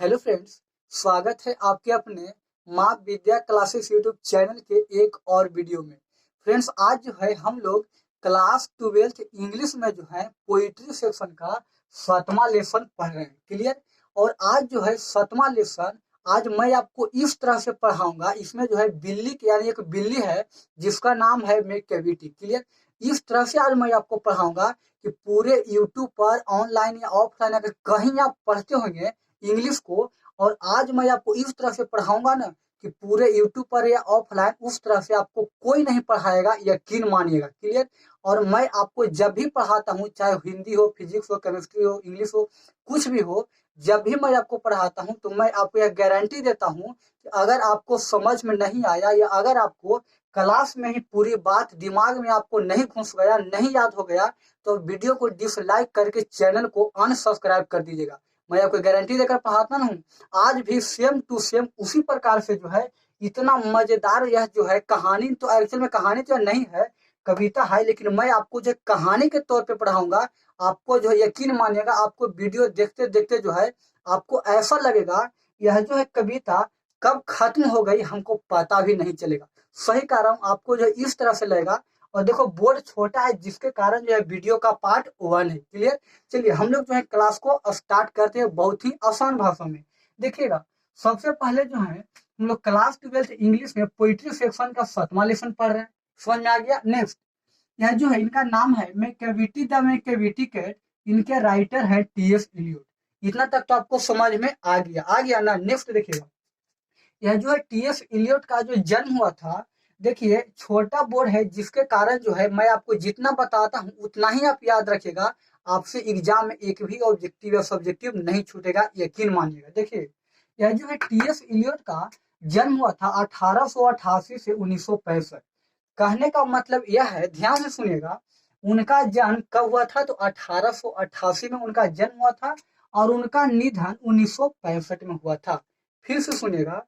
Hello friends, स्वागत है आपके अपने माँ विद्या क्लासेस यूट्यूब चैनल के एक और वीडियो में। फ्रेंड्स, आज जो है हम लोग क्लास 12th इंग्लिश में जो है पोइट्री सेक्शन का 7वां लेसन पढ़ रहे हैं। क्लियर। और आज जो है 7वां लेसन आज मैं आपको इस तरह से पढ़ाऊंगा। इसमें जो है बिल्ली यानी एक बिल्ली है जिसका नाम है मेक कैविटी। क्लियर। इस तरह से आज मैं आपको पढ़ाऊंगा कि पूरे यूट्यूब पर ऑनलाइन या ऑफलाइन अगर कहीं आप पढ़ते होंगे इंग्लिश को, और आज मैं आपको इस तरह से पढ़ाऊंगा ना कि पूरे यूट्यूब पर या ऑफलाइन उस तरह से आपको कोई नहीं पढ़ाएगा, यकीन मानिएगा। क्लियर। और मैं आपको जब भी पढ़ाता हूँ, चाहे हिंदी हो, फिजिक्स हो, केमिस्ट्री हो, इंग्लिश हो, कुछ भी हो, जब भी मैं आपको पढ़ाता हूँ तो मैं आपको यह गारंटी देता हूँ कि अगर आपको समझ में नहीं आया या अगर आपको क्लास में ही पूरी बात दिमाग में आपको नहीं घुस गया, नहीं याद हो गया, तो वीडियो को डिसलाइक करके चैनल को अनसब्सक्राइब कर दीजिएगा। मैं आपको गारंटी देकर पढ़ाता ना हूँ। आज भी सेम टू सेम उसी प्रकार से जो है इतना मजेदार यह जो है कहानी, तो एक्चुअल में कहानी तो नहीं है, कविता है, लेकिन मैं आपको जो कहानी के तौर पे पढ़ाऊंगा। आपको जो यकीन मानिएगा, आपको वीडियो देखते देखते जो है आपको ऐसा लगेगा यह जो है कविता कब खत्म हो गई हमको पता भी नहीं चलेगा। सही कह रहा हूँ, आपको जो इस तरह से लगेगा। और देखो बोर्ड छोटा है जिसके कारण जो है वीडियो का पार्ट 1 है। क्लियर। चलिए हम लोग जो है क्लास को स्टार्ट करते हैं बहुत ही आसान भाषा में। देखिएगा, सबसे पहले जो है हम लोग क्लास 12th इंग्लिश में पोइट्री सेक्शन का 7वां लेसन पढ़ रहे हैं। समझ में आ गया। नेक्स्ट, यह जो है इनका नाम है मैकविटी द मैकविटी कैट। इनके राइटर है टी.एस. इलियट। इतना तक तो आपको समझ में आ गया ना। नेक्स्ट देखिएगा, यह जो है टी.एस. इलियट का जो जन्म हुआ था। देखिए छोटा बोर्ड है जिसके कारण जो है मैं आपको जितना बताता हूँ उतना ही आप याद रखिएगा। आपसे एग्जाम में एक भी ऑब्जेक्टिव या सब्जेक्टिव नहीं छूटेगा, यकीन मानिएगा। देखिए यह जो है टी.एस. इलियट का जन्म हुआ था 1888 से 1965। कहने का मतलब यह है, ध्यान से सुनिएगा, उनका जन्म कब हुआ था तो 1888 में उनका जन्म हुआ था और उनका निधन 1965 में हुआ था। फिर से सुनिएगा,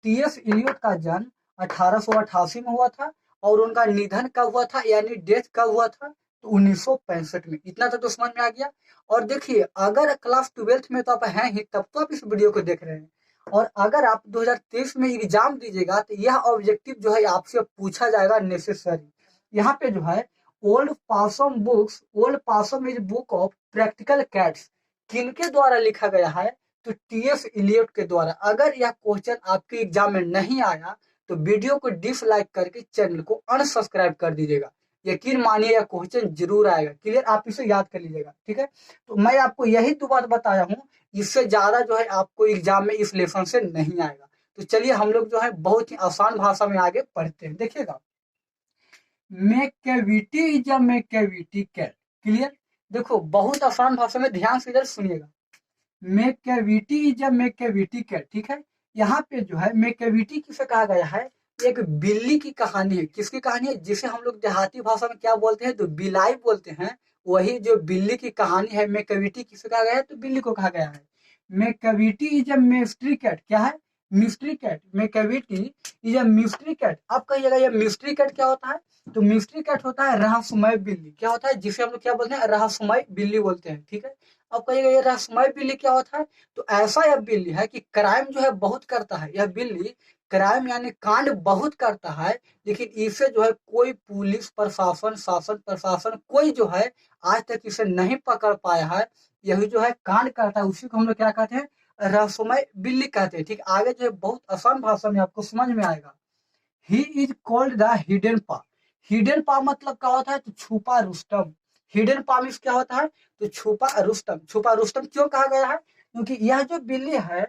टी.एस. इलियट का जन्म 1888 में हुआ था और उनका निधन कब हुआ था यानी डेथ कब हुआ था तो 1965 में। इतना तो समझ में आ गया। और देखिए अगर क्लास 12th में तो आप हैं ही तब तो आप इस वीडियो को देख रहे हैं, और अगर आप 2023 में एग्जाम दीजिएगा तो यह ऑब्जेक्टिव जो है आपसे पूछा जाएगा नेसेसरी। यहाँ पे जो है old possum is book of practical cats किनके द्वारा लिखा गया है तो टी.एस. इलियट के द्वारा। अगर यह क्वेश्चन आपके एग्जाम में नहीं आया तो वीडियो को डिसलाइक करके चैनल को अनसब्सक्राइब कर दीजिएगा। यकीन मानिए यह क्वेश्चन जरूर आएगा। क्लियर। आप इसे याद कर लीजिएगा। ठीक है। तो मैं आपको यही दो बात बताया हूँ, इससे ज्यादा जो है आपको एग्जाम में इस लेसन से नहीं आएगा। तो चलिए हम लोग जो है बहुत ही आसान भाषा में आगे पढ़ते हैं। देखिएगा, Macavity is a Macavity cat. Clear. देखो बहुत आसान भाषा में, ध्यान से इधर सुनिएगा। Macavity is a Macavity cat. ठीक है। यहाँ पे जो है मैकविटी किसे कहा गया है, एक बिल्ली की कहानी है। किसकी कहानी है, जिसे हम लोग देहाती भाषा में क्या बोलते हैं तो बिलाई बोलते हैं। वही जो बिल्ली की कहानी है मैकविटी किसे कहा गया है तो बिल्ली को कहा गया है। Macavity is a mystery cat. क्या है, mystery cat. Macavity is a mystery cat. आप कहिएगा ये मिस्ट्री कैट क्या होता है तो मिस्ट्री कैट होता है रहस्यमय बिल्ली। क्या होता है जिसे हम लोग क्या बोलते हैं रहस्यमय बिल्ली बोलते हैं। ठीक है। अब कहिएगा ये रहस्यमय बिल्ली क्या होता है तो ऐसा यह बिल्ली है कि क्राइम जो है बहुत करता है। यह बिल्ली क्राइम यानी कांड बहुत करता है, लेकिन इसे जो है कोई पुलिस प्रशासन, शासन प्रशासन कोई जो है आज तक इसे नहीं पकड़ पाया है। यही जो है कांड करता है, उसी को हम लोग क्या कहते हैं रहस्यमय बिल्ली कहते हैं। ठीक। आगे जो है बहुत आसान भाषा में आपको समझ में आएगा। He is called the hidden पा। हिडन पा मतलब क्या होता है तो छुपा रुस्तम। हिडन पा मीन्स क्या होता है तो छुपा रुस्तम। छुपा रुस्तम क्यों कहा गया है क्योंकि यह जो बिल्ली है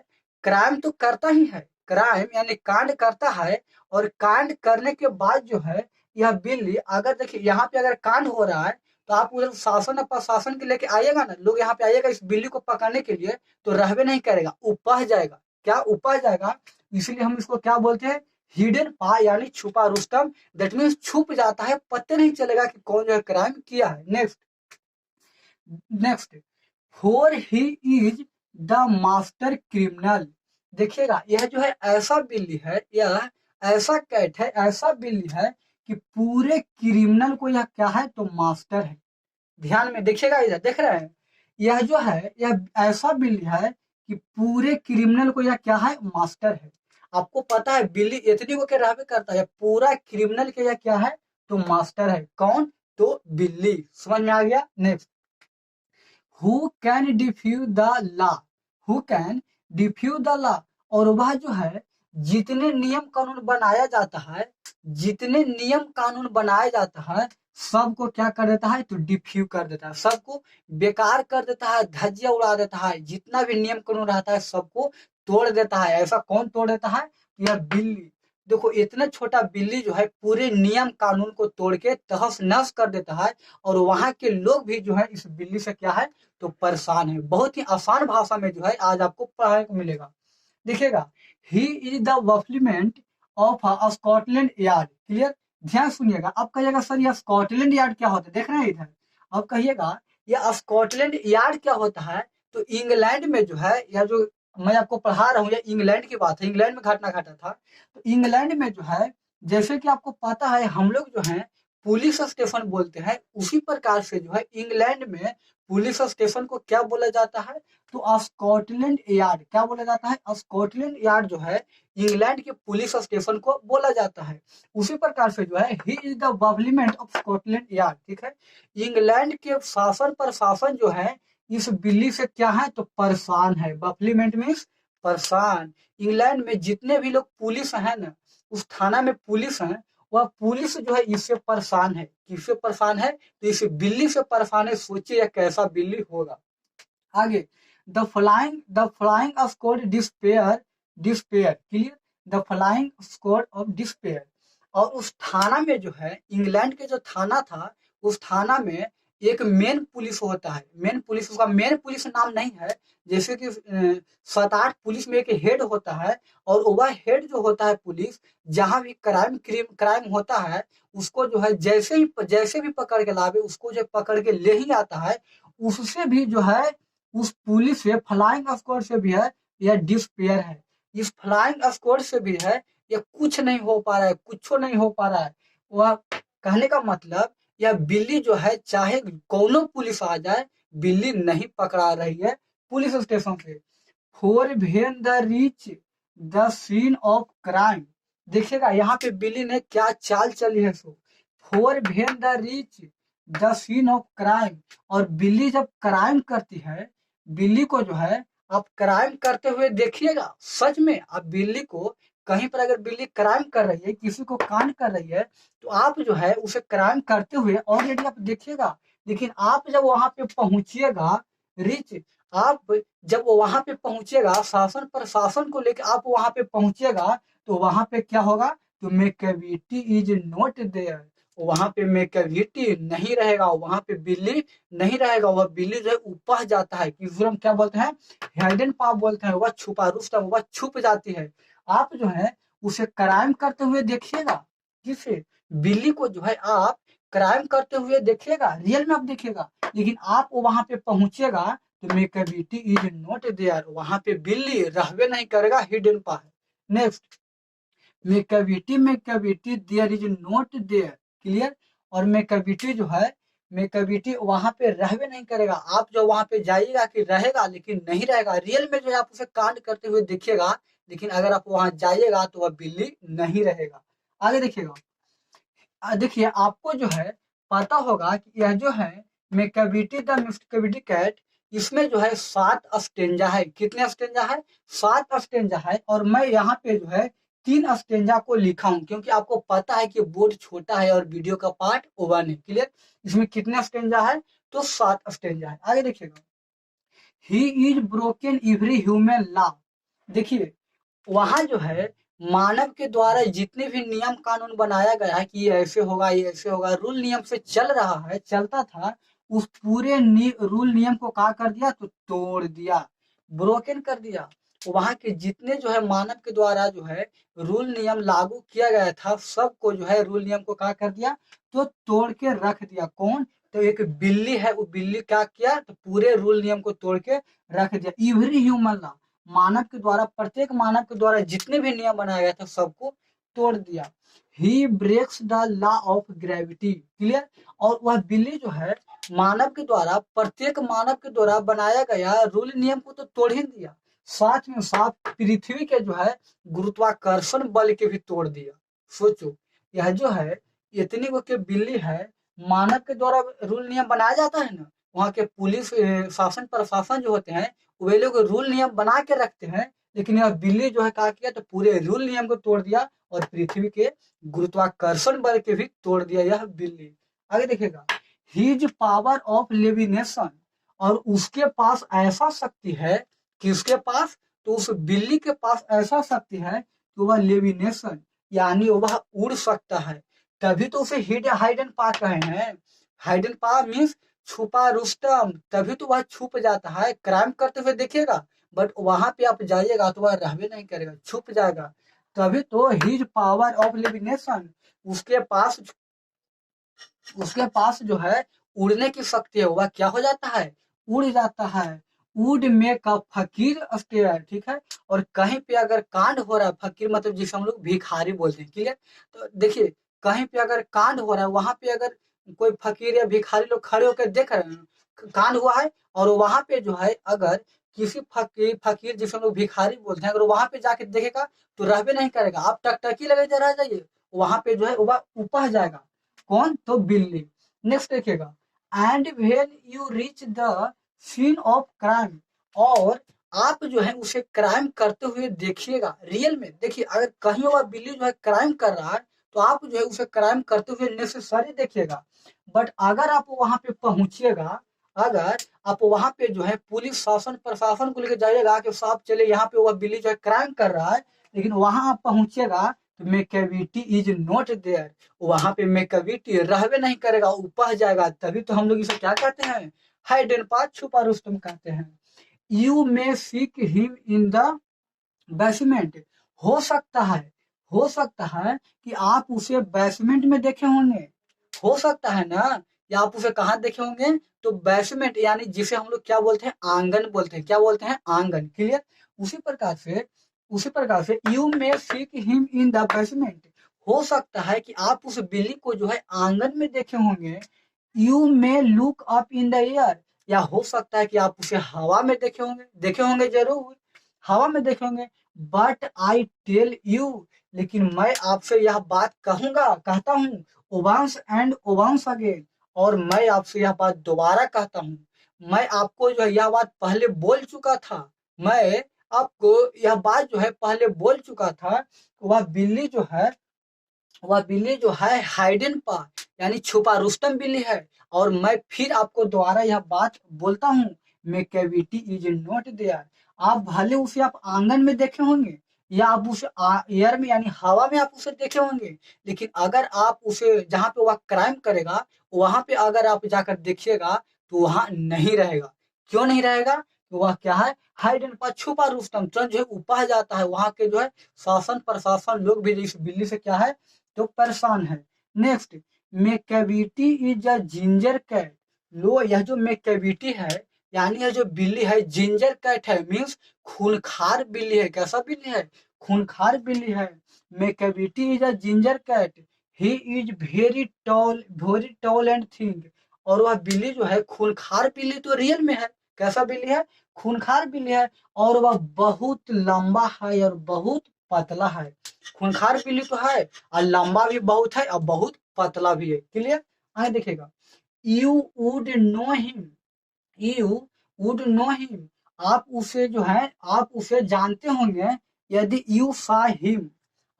क्राइम तो करता ही है, क्राइम यानी कांड करता है, और कांड करने के बाद जो है यह बिल्ली, अगर देखिए यहाँ पे अगर कांड हो रहा है तो आप उधर शासन और प्रशासन के लेके आइएगा ना, लोग यहाँ पे आइएगा इस बिल्ली को पकड़ने के लिए तो रहबे नहीं करेगा, उपह जाएगा। क्या उपह जाएगा, इसलिए हम इसको क्या बोलते हैं हिडन पा यानी छुपा रुस्तम। दैट मीन्स छुप जाता है, पता नहीं चलेगा कि कौन जो है क्राइम किया है। Next, next, four he is the master criminal. देखिएगा यह जो है ऐसा बिल्ली है, यह ऐसा कैट है, ऐसा बिल्ली है कि पूरे क्रिमिनल को यह क्या है तो मास्टर है। ध्यान में देखिएगा, इधर देख रहे हैं, यह जो है यह ऐसा बिल्ली है कि पूरे क्रिमिनल को यह क्या है, मास्टर है। आपको पता है बिल्ली इतनी को क्या रहबे करता है, पूरा क्रिमिनल के यह क्या है, तो मास्टर है। कौन, तो बिल्ली। समझ में आ गया। Next, who can diffuse the law, who can diffuse the law, और वह जो है जितने नियम कानून बनाया जाता है, जितने नियम कानून बनाया जाता है सबको क्या कर देता है, तो डिफ्यू कर देता है, सबको बेकार कर देता है, धज्जियां उड़ा देता है, जितना भी नियम कानून रहता है सबको तोड़ देता है। ऐसा कौन तोड़ देता है, यह बिल्ली। देखो इतना छोटा बिल्ली जो है पूरे नियम कानून को तोड़ के तहस नहस कर देता है, और वहां के लोग भी जो है इस बिल्ली से क्या है, तो परेशान है। बहुत ही आसान भाषा में जो है आज आपको पढ़ाने को मिलेगा। देखिएगा, he is the bafflement of Scotland Yard. Clear, ध्यान सुनिएगा। अब कहिएगा सर यह स्कॉटलैंड यार्ड क्या होता है, देख रहे हैं इधर। अब कहिएगा यह स्कॉटलैंड यार्ड क्या होता है, तो इंग्लैंड में जो है, या जो मैं आपको पढ़ा रहा हूँ, यह इंग्लैंड की बात है, इंग्लैंड में घटना घटा था। तो इंग्लैंड में जो है, जैसे कि आपको पता है हम लोग जो है पुलिस स्टेशन बोलते हैं, उसी प्रकार से जो है इंग्लैंड में पुलिस स्टेशन को क्या बोला जाता है, तो स्कॉटलैंड यार्ड। क्या बोला जाता है, स्कॉटलैंड यार्ड जो है इंग्लैंड के पुलिस स्टेशन को बोला जाता है। उसी प्रकार से जो है ही is the government of Scotland yard. ठीक है, इंग्लैंड के शासन प्रशासन जो है इस बिल्ली से क्या है, तो परेशान है। गवर्नमेंट मीन्स परेशान। इंग्लैंड में जितने भी लोग पुलिस है ना, उस थाना में पुलिस है, वह पुलिस जो है इससे परेशान है। किससे परेशान है, तो इस बिल्ली से परेशान है। सोचिए कैसा बिल्ली होगा। आगे, the flying squad despair, despair. Clear, the flying squad of despair. और उस थाना में जो है, इंग्लैंड के जो थाना था, उस थाना में एक मेन पुलिस होता है। मेन पुलिस, उसका मेन पुलिस नाम नहीं है, जैसे कि 7-8 पुलिस में एक हेड होता है, और वह हेड जो होता है पुलिस, जहां भी क्राइम होता है, उसको जो है जैसे भी पकड़ के लावे, उसको जो पकड़ के ले ही आता है। उससे भी जो है, उस पुलिस से, फ्लाइंग स्क्वाड से भी है, यह डिस्पेयर है। इस फ्लाइंग स्क्वाड से भी है, यह कुछ नहीं हो पा रहा है, कुछ नहीं हो पा रहा है। वह कहने का मतलब, यह बिल्ली जो है चाहे कौनो पुलिस आ जाए, बिल्ली नहीं पकड़ा रही है पुलिस स्टेशन से। For when the reach the scene of crime. देखिएगा यहाँ पे बिल्ली ने क्या चाल चली है। So for when the reach the scene of crime. और बिल्ली जब क्राइम करती है, बिल्ली को जो है आप क्राइम करते हुए देखिएगा, सच में आप बिल्ली को कहीं पर अगर बिल्ली क्राइम कर रही है, किसी को कांड कर रही है, तो आप जो है उसे क्राइम करते हुए ऑलरेडी आप देखिएगा। लेकिन आप जब वहां पे पहुंचिएगा, रिच, आप जब वहां पे पहुंचेगा, शासन प्रशासन को लेकर आप वहां पे पहुंचेगा, तो वहां पे क्या होगा, तो मेकेविटी इज नॉट देयर। वहां पे मेकेविटी नहीं रहेगा, वहां पे बिल्ली नहीं रहेगा। वह बिल्ली जो है उपह जाता है, कि हम क्या बोलते हैं, हाइडन पाव बोलते हैं। वह छुपा रुस्तम, वह छुप जाती है। आप जो है उसे क्राइम करते हुए देखिएगा। किसे, बिल्ली को जो है आप क्राइम करते हुए देखिएगा, रियल में आप देखिएगा। लेकिन आप वहां पे पहुंचेगा, तो मेकेविटी इज नॉट देयर, वहां पे बिल्ली रहबे नहीं करेगा, हिडन पा है। Next, Macavity there is not there. Clear, और मेकेविटी जो है, मेकेविटी वहां पे रहबे नहीं करेगा। आप जो वहां पे जाइएगा कि रहेगा, लेकिन नहीं रहेगा। रियल में जो है आप उसे कांड करते हुए देखिएगा, लेकिन अगर आप वहां जाइएगा तो वह बिल्ली नहीं रहेगा। आगे देखिएगा, देखिए आपको जो है पता होगा कि यह जो है मेकेविटी द मेकेविटी कैट, इसमें जो है 7 स्टेंजा है। कितने स्टेंजा है, 7 स्टेंजा है। और मैं यहाँ पे जो है 3 स्टेंजा को लिखा हूँ, क्योंकि आपको पता है कि बोर्ड छोटा है और वीडियो का पार्ट 1 है। क्लियर, इसमें कितने स्टेंजा है, तो 7 स्टेंजा है। आगे देखिएगा, he is broken every human law. देखिए वहां जो है मानव के द्वारा जितने भी नियम कानून बनाया गया है कि ये ऐसे होगा, ये ऐसे होगा, रूल नियम से चल रहा है, चलता था, उस पूरे रूल नियम को क्या कर दिया, तो तोड़ दिया, ब्रोकन कर दिया। वहां के जितने जो है मानव के द्वारा जो है रूल नियम लागू किया गया था, सबको जो है रूल नियम को क्या कर दिया, तो तोड़ के रख दिया। कौन, तो एक बिल्ली है, वो बिल्ली क्या किया, तो पूरे रूल नियम को तोड़ के रख दिया। एवरी ह्यूमन लॉ, मानव के द्वारा, प्रत्येक मानव के द्वारा जितने भी नियम बनाया गया था सबको तोड़ दिया। He breaks the law of gravity. Clear, और वह बिल्ली जो है मानव के द्वारा, प्रत्येक मानव के द्वारा बनाया गया रूल नियम को तो तोड़ ही दिया, साथ में साथ पृथ्वी के जो है गुरुत्वाकर्षण बल के भी तोड़ दिया। सोचो, यह जो है इतनी वो के बिल्ली है, मानव के द्वारा रूल नियम बनाया जाता है ना, वहाँ के पुलिस शासन प्रशासन जो होते हैं वे लोग रूल नियम बना के रखते हैं, लेकिन यह बिल्ली जो है क्या किया, तो पूरे रूल नियम को तोड़ दिया और पृथ्वी के गुरुत्वाकर्षण बल के भी तोड़ दिया यह बिल्ली। आगे देखिएगा, हिज पावर ऑफ लेविनेशन, और उसके पास ऐसा शक्ति है, किसके पास, तो उस बिल्ली के पास ऐसा शक्ति है कि वह लेविनेशन यानी वह उड़ सकता है। तभी तो उसे हिड हाइड एंड पा कहे हैं। हाइड एंड पा मीन्स छुपा रुस्तम, तभी तो वह छुप जाता है। क्राइम करते हुए देखिएगा, बट वहां पे आप जाइएगा तो वह रहबे नहीं करेगा, छुप जाएगा। तभी तो हिज पावर ऑफ लेविनेशन, उसके पास उसके पास जो है उड़ने की शक्ति है, वह क्या हो जाता है, उड़ जाता है। वुड मेक अ फकीर स्टेयर, ठीक है। और कहीं पे अगर कांड हो रहा है, फकीर मतलब जिसे हम लोग भिखारी बोलते हैं, क्लियर। तो देखिए, कहीं पे अगर कांड हो रहा है, वहां पे अगर कोई फकीर या भिखारी लोग खड़े होकर देख रहे हैं, कांड हुआ है, और वहां पे जो है अगर किसी फकीर फकीर जिसे हम लोग भिखारी बोलते हैं, अगर वहां पे जाके देखेगा तो रहबे नहीं करेगा, आप टकटकी लगे रह जाइए, वहां पे जो है वह उपह जाएगा। कौन, तो बिल्ली। नेक्स्ट देखिएगा, and when you reach the scene of crime, और आप जो है उसे क्राइम करते हुए देखिएगा, रियल में देखिए, अगर कहीं वह बिल्ली जो है क्राइम कर रहा है तो आप जो है उसे क्राइम करते हुए नेसेसरी देखिएगा। बट अगर आप वहां पे पहुंचिएगा, अगर आप वहां पे जो है पुलिस शासन प्रशासन को लेकर जाइएगा कि साहब चले यहाँ पे वह बिल्ली जो है क्राइम कर रहा है, लेकिन वहां आप पहुंचिएगा तो मेकेविटी इज नॉट देयर, वहां पे मेकेविटी रहबे नहीं करेगा, उपह जाएगा। तभी तो हम लोग इसे क्या कहते हैं, हाइड एंड पाथ, छुपा रुस्तम कहते हैं। You may seek him in the basement, हो सकता है, हो सकता है कि आप उसे बेसमेंट में देखे होंगे, हो सकता है ना, या आप उसे कहाँ देखे होंगे, तो बेसमेंट यानी जिसे हम लोग क्या बोलते हैं, आंगन बोलते हैं, क्या बोलते हैं, आंगन, क्लियर। उसी प्रकार से you may seek him in the basement, हो सकता है कि आप उस बिल्ली को जो है आंगन में देखे होंगे। You may look up in the air, या हो सकता है कि आप उसे हवा में देखे होंगे जरूर, हवा में देखे होंगे। बट आई टेल यू, लेकिन मैं आपसे यह बात कहता हूँ, ओबांस एंड ओबांस अगेन, और मैं आपसे यह बात दोबारा कहता हूँ। मैं आपको जो है यह बात पहले बोल चुका था, मैं आपको यह बात जो है पहले बोल चुका था। वह बिल्ली जो है हाइडन पा यानी छुपा रुस्तम बिल्ली है। और मैं फिर आपको दोबारा यह बात बोलता हूँ, मे कैविटी इज नॉट देयर, आप भले उसे आप आंगन में देखे होंगे, या आप उसे एयर में यानी हवा में आप उसे देखे होंगे, लेकिन अगर आप उसे जहाँ पे वह क्राइम करेगा वहां पे अगर आप जाकर देखिएगा तो वहां नहीं रहेगा। क्यों नहीं रहेगा, तो वह क्या है, हाइड एंड पा, छुपा रुस्तम, तुरंत जो है उपा जाता है। वहां के जो है शासन प्रशासन लोग भी इस बिल्ली से क्या है, तो परेशान है। Next, Macavity is a ginger cat, लो, यह जो मेकेविटी है यानी यह जो बिल्ली है जिंजर कैट है, मीन्स खूनखार बिल्ली है। कैसा बिल्ली है, खूनखार बिल्ली है। Macavity is a ginger cat, he is very tall and thin, और वह बिल्ली जो है खूनखार बिल्ली तो रियल में है, कैसा बिल्ली है, खूनखार बिल्ली है, और वह बहुत लंबा है और बहुत पतला है। खूंखार बिल्ली तो है और लंबा भी बहुत है और बहुत पतला भी है, क्लियर। आगे देखिएगा, you would know him, you would know him, आप उसे जानते होंगे, यदि यू सा हिम,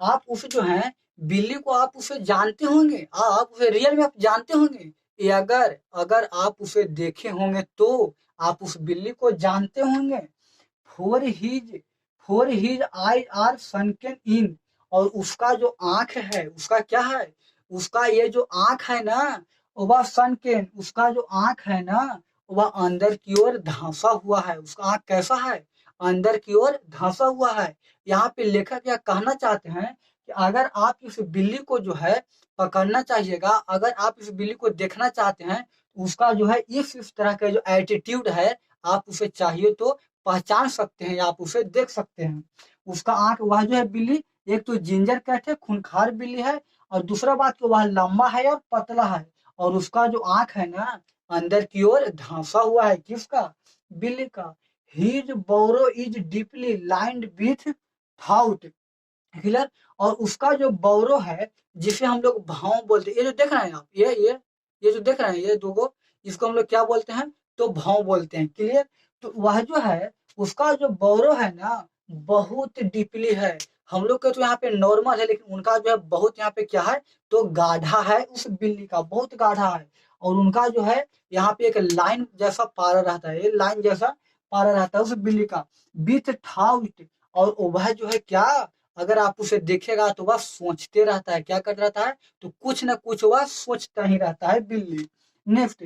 आप उसे जो है बिल्ली को आप उसे जानते होंगे, आप उसे रियल में आप जानते होंगे, ये अगर अगर आप उसे देखे होंगे तो आप उस बिल्ली को जानते होंगे। For his for his eye are sunken in, और उसका जो आंख है, उसका क्या है, उसका ये जो आंख है ना, वह सनकेन, उसका जो आंख है ना, वह अंदर की ओर धंसा हुआ है। उसका आंख कैसा है, अंदर की ओर धंसा हुआ है। यहाँ पे लेखक क्या कहना चाहते हैं कि अगर आप इस बिल्ली को जो है पकड़ना चाहिएगा, अगर आप इस बिल्ली को देखना चाहते हैं, उसका जो है इस तरह का जो एटीट्यूड है, आप उसे चाहिए तो पहचान सकते हैं या आप उसे देख सकते हैं। उसका आंख, वह जो है बिल्ली, एक तो जिंजर कैट है, खूंखार बिल्ली है, और दूसरा बात कि वह लंबा है और पतला है, और उसका जो आंख है ना, अंदर की ओर धंसा हुआ है, किसका, बिल्ली का। His borrow is deeply lined with thought। Clear. और उसका जो बौरो है जिसे हम लोग भाव बोलते हैं, ये जो देख रहे हैं आप, ये जो देख रहे हैं ये दो गो, इसको हम लोग क्या बोलते हैं, तो भाव बोलते हैं। क्लियर। तो वह जो है उसका जो बौरो है ना बहुत डीपली है। हम लोग का तो यहाँ पे नॉर्मल है, लेकिन उनका जो है बहुत यहाँ पे क्या है, तो गाढ़ा है, उस बिल्ली का बहुत गाढ़ा है। और उनका जो है यहाँ पे एक लाइन जैसा पारा रहता है, ये लाइन जैसा पारा रहता है उस बिल्ली का, विथ थाउट। और वह जो है क्या, अगर आप उसे देखेगा तो वह सोचते रहता है, क्या कर रहता है, तो कुछ ना कुछ वह सोचता ही रहता है बिल्ली। Next,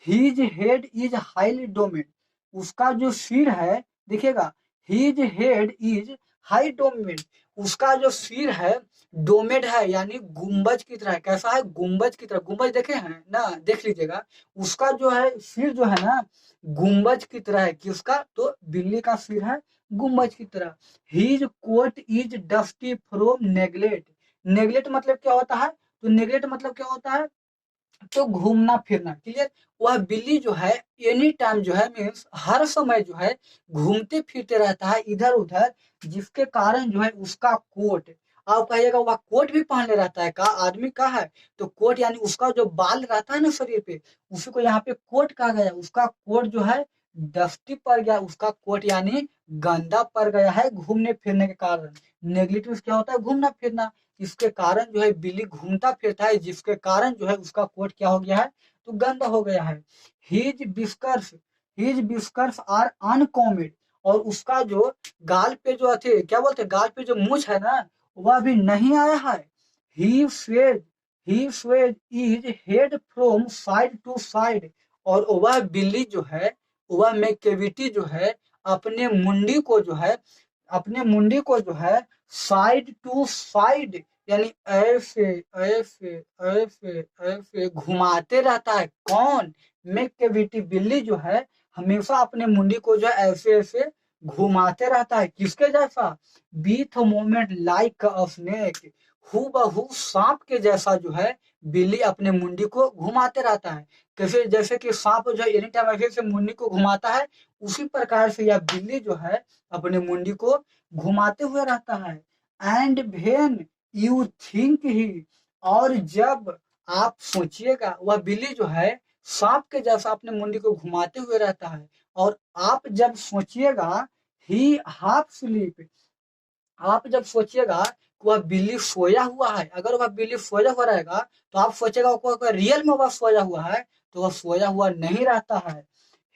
his head is highly domed. उसका जो सिर है देखिएगा, his head is high domed. उसका जो सिर है डोमेड है, यानी गुम्बज की तरह। कैसा है, गुम्बज की तरह। गुम्बज देखे हैं ना, देख लीजिएगा। उसका जो है सिर जो है ना गुम्बज की तरह है। किसका, तो बिल्ली का सिर है गुम्बज की तरह। His coat is dusty from neglect. Neglect मतलब क्या होता है, तो नेगलेक्ट मतलब क्या होता है, तो घूमना फिरना। क्लियर। वह बिल्ली जो है एनी टाइम जो है मीन्स हर समय जो है घूमते फिरते रहता है इधर उधर, जिसके कारण जो है उसका कोट, आप कहिएगा वह कोट भी पहने रहता है का, आदमी का है, तो कोट यानी उसका जो बाल रहता है ना शरीर पे, उसी को यहाँ पे कोट कहा गया। उसका कोट जो है डस्टी पड़ गया, उसका कोट यानी गंदा पड़ गया है घूमने फिरने के कारण। नेगेटिव क्या होता है, घूमना फिरना। इसके कारण जो है बिल्ली घूमता फिरता है, जिसके कारण जो है उसका कोट क्या हो गया है, तो गंदा हो गया है। His whiskers, his whiskers are uncombed. और उसका जो गाल पे जो थे, क्या बोलते हैं, गाल पे जो मूछ है ना वह अभी नहीं आया है। He sways, he sways is head from side to side. और वह बिल्ली जो है, वह में कैविटी जो है अपने मुंडी को जो है, अपने मुंडी को जो है साइड टू साइड यानी ऐसे ऐसे ऐसे ऐसे घुमाते रहता है। कौन, मेक कैविटी बिल्ली जो है हमेशा अपने मुंडी को जो है ऐसे ऐसे घुमाते रहता है। किसके जैसा, बीथ मोमेंट लाइक अ स्नेक। हूबहू सांप के जैसा जो है बिल्ली अपने मुंडी को घुमाते रहता है। कैसे, जैसे कि सांप जो है एनी टाइम ऐसे ऐसे मुंडी को घुमाता है, उसी प्रकार से यह बिल्ली जो है अपने मुंडी को घुमाते हुए रहता है। And when you think he, और जब आप सोचिएगा, वह बिल्ली जो है सांप के जैसा अपने मुंडी को घुमाते हुए रहता है। और आप जब सोचिएगा, ही हाफ स्लीप, आप जब सोचिएगा कि वह बिल्ली सोया हुआ है, अगर वह बिल्ली सोया हुआ रहेगा तो आप सोचेगा अगर रियल में वह सोया हुआ है, तो वह सोया हुआ नहीं रहता है।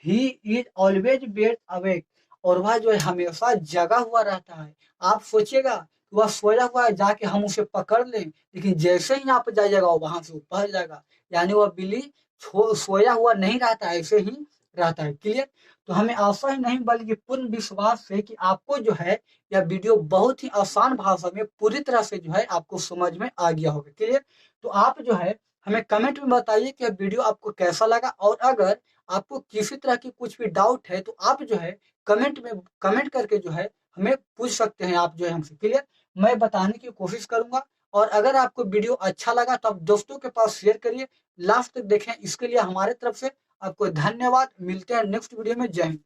He is always bed awake. और वह जो है हमेशा जगा हुआ रहता है। आप सोचिएगा कि वह सोया हुआ है, जाके हम उसे पकड़ लें, लेकिन जैसे ही आप जाइएगा वो वहां से ऊपर जाएगा। यानी वह बिल्ली सोया हुआ नहीं रहता, ऐसे ही रहता है। क्लियर। तो हमें आशा ही नहीं बल्कि पूर्ण विश्वास है कि आपको जो है यह वीडियो बहुत ही आसान भाषा में पूरी तरह से जो है आपको समझ में आ गया होगा। क्लियर। तो आप जो है हमें कमेंट में बताइए कि यह वीडियो आपको कैसा लगा। और अगर आपको किसी तरह की कुछ भी डाउट है तो आप जो है कमेंट में कमेंट करके जो है हमें पूछ सकते हैं आप जो है हमसे। क्लियर। मैं बताने की कोशिश करूंगा। और अगर आपको वीडियो अच्छा लगा तो आप दोस्तों के पास शेयर करिए, लास्ट तक देखें। इसके लिए हमारे तरफ से आपको धन्यवाद। मिलते हैं नेक्स्ट वीडियो में। जय हिंद।